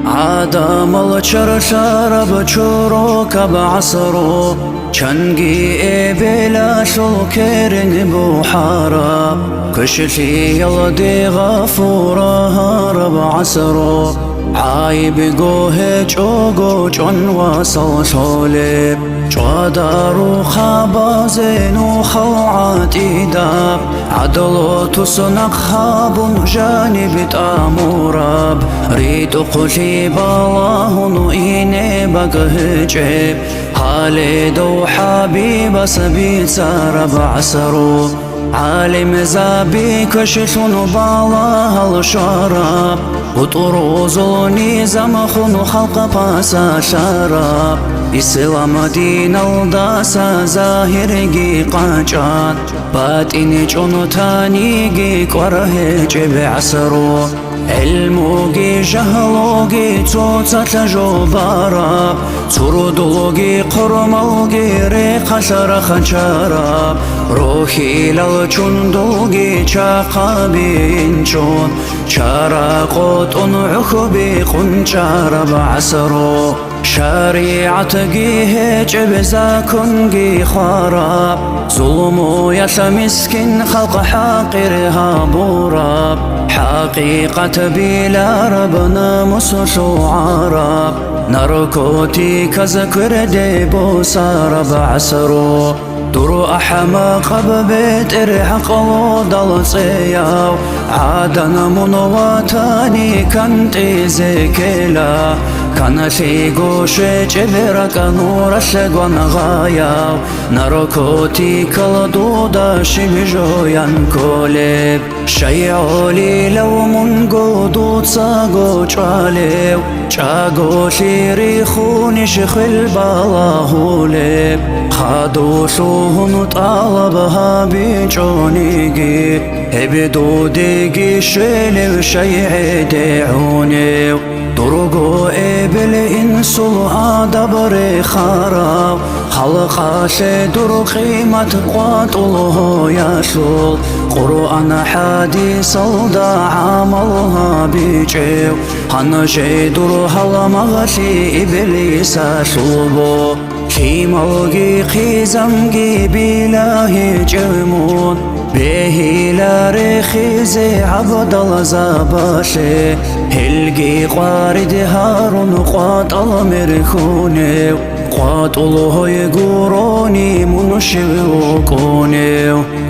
عادم الچر شرب چروک بعصرو چنگی بلا شکرن بحارا كشفي يلدي غفورها رب عصرو عايب جوه چوگو چون وصل شولب چوادارو خبازنو خوعاتي داب عدلو تسنق خابون جانب تاموراب ريد قلي بالله إيني بقه جيب خالد حبيب سبيل سرب عصرو عالم زابي كشفون بالله الشراب وطروزوني زمخون خلق باسا شراب إسلام دين الداسا ظاهرجي قاچان باطن چونتانيجي قره جب عصرو علموجي جهلوجي توتت جبارا تردوجي قرموجي ريق شرخ شراب روحي للچندوجي چاقابين چون شراقوت عخبي قنچار بعصرو شريعة جيه جبزا كنجي خراب ظلمو يا مسكين خلق حاقرها بوراب حقيقة بلا ربنا مسوشو عرب نركوتي كذكر ديبو سار بعصرو درو أحمق ببيت إرحق وضل صياو عادنا منواتاني كنتي زكلا كان في قوش جبرك نور الشقوان غاياو نركوتي كالدودا شبجو ينكولب شيعولي لو من قدود ساقو جاليو جاقو شيري خوني شخل بالاهولب خادو شوهن طالبها بيجونيجي هبدو ديجي شيلو شيعي ديعونيو درقو إبل إنسو آدبر خراب خلق شدر قيمة قاتله يشل قرآن حديث الدا عملها بيجيو هن شدر هل مغشي إبليس شلبو في ملقي خزمجي بله جرمون به لارخيز عبد الزباشي هلقي قارد هارون قات المرخوني قات الله يقروني منشوقوني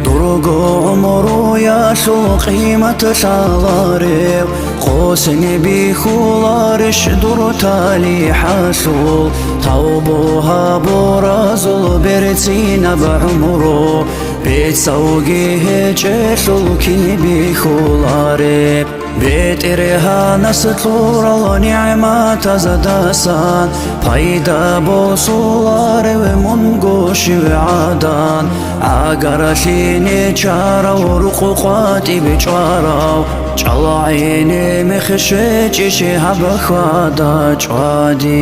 درقو عمرو ياشو قيمة شالاري قوسني بخولارش در تالي حاشو توبوها برازو برتين بعمرو بيت سوقيه جيشو كي بخولاري بيت إرها نسطور ونعمة زداسان فايدا بوصولار ومنقوش وعادان عقرشيني جارا ورقوقاتي بجارا جلعيني مخشيش شهب خوادا جوادي